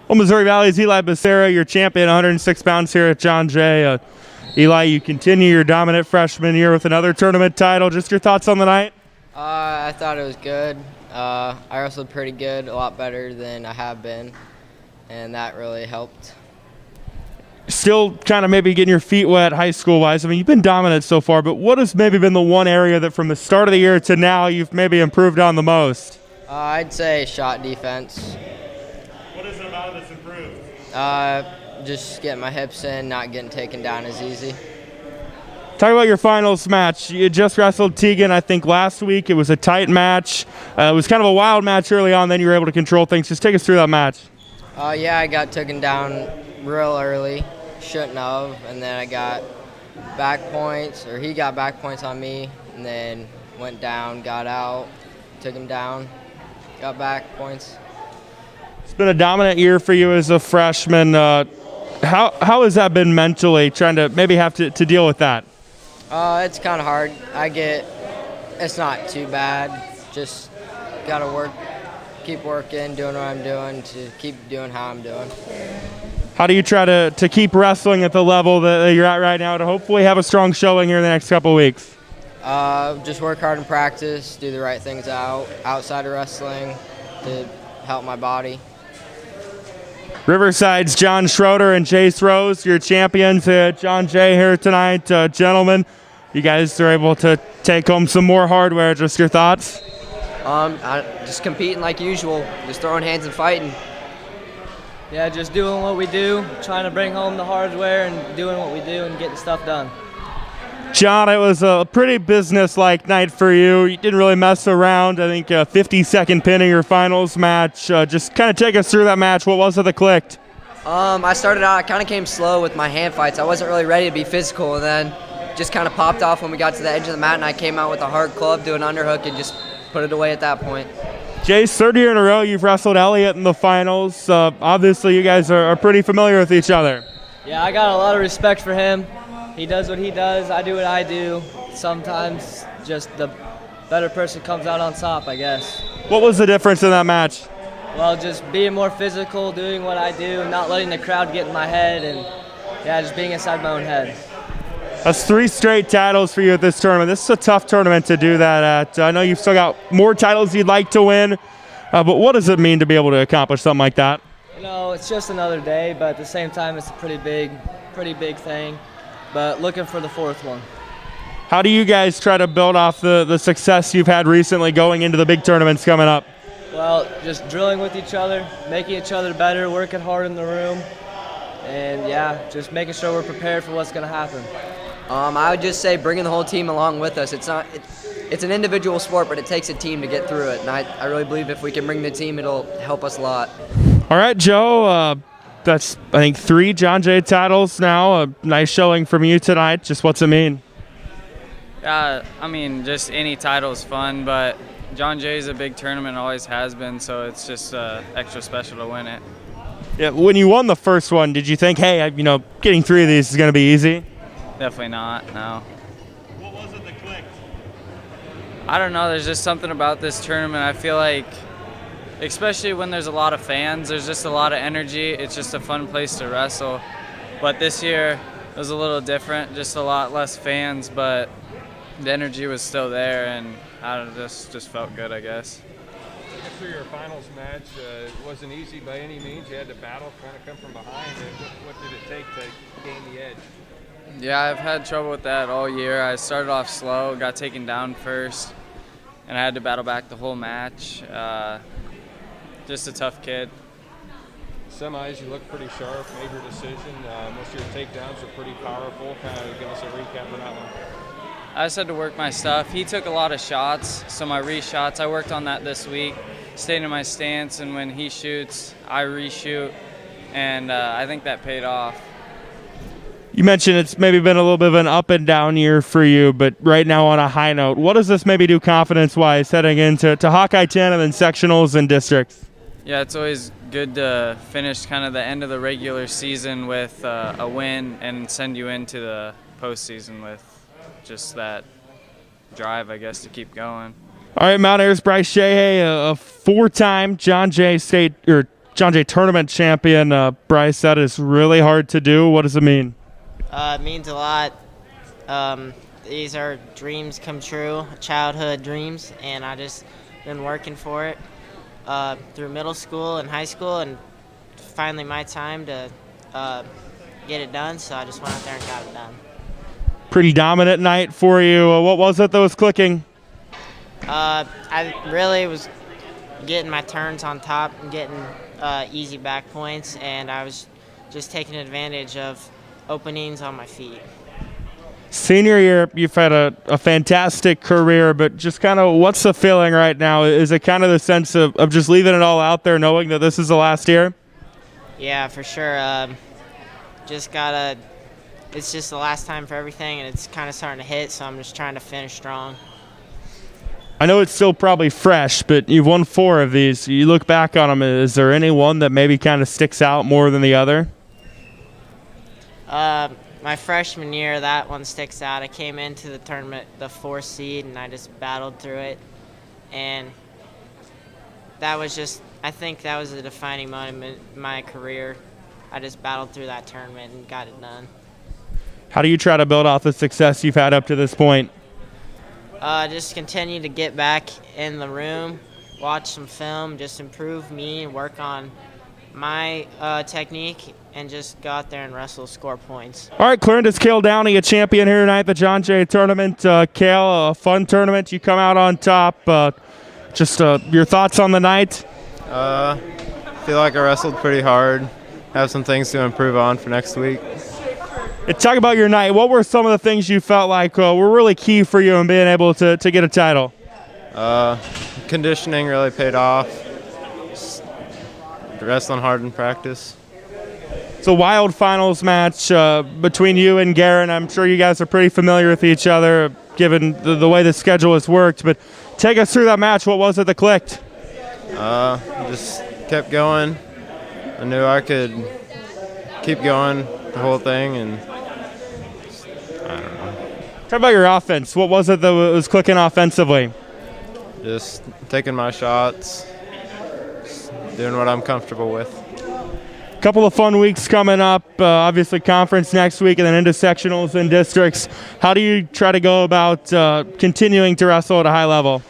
Well, Missouri Valley's Eli Becerra, your champion, 106 pounds here at John Jay. Eli, you continue your dominant freshman year with another tournament title. Just your thoughts on the night? I thought it was good. I wrestled pretty good, a lot better than I have been, and that really helped. Still kind of maybe getting your feet wet high school-wise. I mean, you've been dominant so far, but what has maybe been the one area that from the start of the year to now you've maybe improved on the most? I'd say shot defense. What is it about it that's improved? Just getting my hips in, not getting taken down as easy. Talk about your finals match. You just wrestled Tegan, I think, last week. It was a tight match. It was kind of a wild match early on, then you were able to control things. Just take us through that match. Yeah, I got taken down real early. Shouldn't have. And then I got back points, or he got back points on me, and then went down, got out, took him down, got back points. It's been a dominant year for you as a freshman. How has that been mentally, trying to maybe have to deal with that? It's kind of hard. It's not too bad. Just got to keep working, doing what I'm doing to keep doing how I'm doing. How do you try to keep wrestling at the level that you're at right now to hopefully have a strong showing here in the next couple of weeks? Just work hard in practice, do the right things outside of wrestling to help my body. Riverside's John Schroeder and Jace Rose, your champions at John Jay here tonight. Gentlemen, you guys are able to take home some more hardware. Just your thoughts? Just competing like usual, just throwing hands and fighting. Yeah, just doing what we do, trying to bring home the hardware and doing what we do and getting stuff done. John, it was a pretty business-like night for you. You didn't really mess around. I think a 50-second pin in your finals match. Just kind of take us through that match. What was it that clicked? I started out, I kind of came slow with my hand fights. I wasn't really ready to be physical, and then just kind of popped off when we got to the edge of the mat, and I came out with a hard club, do an underhook, and just put it away at that point. Jace, third year in a row you've wrestled Elliott in the finals. Obviously, you guys are pretty familiar with each other. Yeah, I got a lot of respect for him. He does what he does, I do what I do. Sometimes just the better person comes out on top, I guess. What was the difference in that match? Well, just being more physical, doing what I do, not letting the crowd get in my head, and yeah, just being inside my own head. That's 3 straight titles for you at this tournament. This is a tough tournament to do that at. I know you've still got more titles you'd like to win, but what does it mean to be able to accomplish something like that? You know, it's just another day, but at the same time, it's a pretty big thing. But looking for the 4th one. How do you guys try to build off the success you've had recently going into the big tournaments coming up? Well, just drilling with each other, making each other better, working hard in the room, and yeah, just making sure we're prepared for what's going to happen. I would just say bringing the whole team along with us. It's an individual sport, but it takes a team to get through it, and I really believe if we can bring the team, it'll help us a lot. All right, Joe. That's, I think, 3 John Jay titles now. A nice showing from you tonight. Just what's it mean? I mean, just any title is fun, but John Jay is a big tournament, always has been, so it's just extra special to win it. Yeah, when you won the first one, did you think, hey, getting 3 of these is going to be easy? Definitely not, no. What was it that clicked? I don't know, there's just something about this tournament. I feel like, especially when there's a lot of fans, there's just a lot of energy. It's just a fun place to wrestle. But this year it was a little different, just a lot less fans, but the energy was still there, and I don't know, just felt good, I guess. For your finals match, it wasn't easy by any means. You had to battle, kind of come from behind. What did it take to gain the edge? Yeah, I've had trouble with that all year. I started off slow, got taken down first, and I had to battle back the whole match. Just a tough kid. Semis, you look pretty sharp, major decision. Most of your takedowns are pretty powerful. Kind of give us a recap on that one. I just had to work my stuff. He took a lot of shots, so my reshots, I worked on that this week. Stayed in my stance, and when he shoots, I reshoot, and I think that paid off. You mentioned it's maybe been a little bit of an up and down year for you, but right now on a high note. What does this maybe do confidence-wise heading into Hawkeye 10 and then sectionals and districts? Yeah, it's always good to finish kind of the end of the regular season with a win and send you into the postseason with just that drive, I guess, to keep going. All right, Mount Air's Bryce Sheahay, a 4-time John Jay State or John Jay tournament champion. Bryce, that is really hard to do. What does it mean? It means a lot. These are dreams come true, childhood dreams, and I just been working for it through middle school and high school, and finally my time to get it done, so I just went out there and got it done. Pretty dominant night for you. What was it that was clicking? I really was getting my turns on top and getting easy back points, and I was just taking advantage of openings on my feet. Senior year, you've had a fantastic career, but just kind of what's the feeling right now? Is it kind of the sense of just leaving it all out there, knowing that this is the last year? Yeah, for sure. It's just the last time for everything, and it's kind of starting to hit, so I'm just trying to finish strong. I know it's still probably fresh, but you've won 4 of these. You look back on them, is there any one that maybe kind of sticks out more than the other? My freshman year, that one sticks out. I came into the tournament the 4th seed, and I just battled through it. And I think that was a defining moment in my career. I just battled through that tournament and got it done. How do you try to build off the success you've had up to this point? Just continue to get back in the room, watch some film, just improve me, work on my technique, and just go out there and wrestle, score points. All right, Clarendon's Cale Downey, a champion here tonight, the John Jay tournament. Cale, a fun tournament. You come out on top. Just your thoughts on the night? Feel like I wrestled pretty hard. Have some things to improve on for next week. And talk about your night. What were some of the things you felt like were really key for you in being able to get a title? Conditioning really paid off. Just wrestling hard in practice. It's a wild finals match between you and Garen. I'm sure you guys are pretty familiar with each other given the way the schedule has worked. But take us through that match. What was it that clicked? Just kept going. I knew I could keep going the whole thing, and I don't know. Talk about your offense. What was it that was clicking offensively? Just taking my shots, just doing what I'm comfortable with. A couple of fun weeks coming up, obviously conference next week and then into sectionals and districts. How do you try to go about continuing to wrestle at a high level?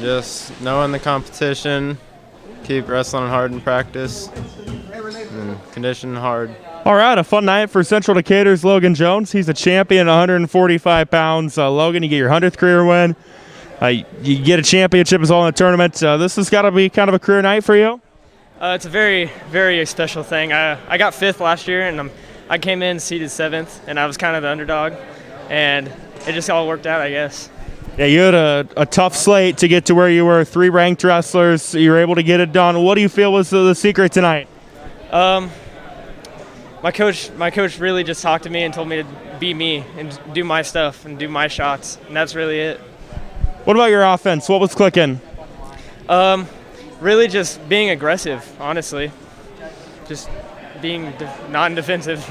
Just knowing the competition, keep wrestling hard in practice, and conditioning hard. All right, a fun night for Central Decatur's Logan Jones. He's a champion, 145 pounds. Logan, you get your 100th career win. You get a championship as well in the tournament. This has got to be kind of a career night for you? It's a very, very special thing. I got 5th last year, and I came in seeded 7th, and I was kind of the underdog, and it just all worked out, I guess. Yeah, you had a tough slate to get to where you were. 3 ranked wrestlers. You were able to get it done. What do you feel was the secret tonight? My coach really just talked to me and told me to be me and do my stuff and do my shots, and that's really it. What about your offense? What was clicking? Really just being aggressive, honestly. Just being non-defensive.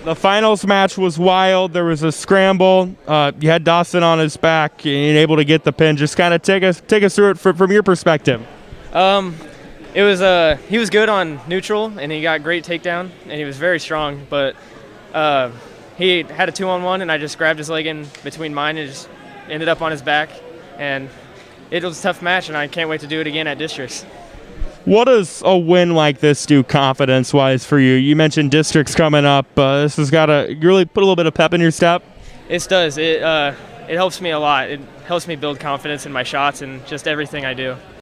The finals match was wild. There was a scramble. You had Dawson on his back and able to get the pin. Just kind of take us through it from your perspective. He was good on neutral, and he got great takedown, and he was very strong. But he had a 2-on-1, and I just grabbed his leg in between mine and just ended up on his back. And it was a tough match, and I can't wait to do it again at districts. What does a win like this do confidence-wise for you? You mentioned districts coming up. This has got to really put a little bit of pep in your step. It does. It helps me a lot. It helps me build confidence in my shots and just everything I do.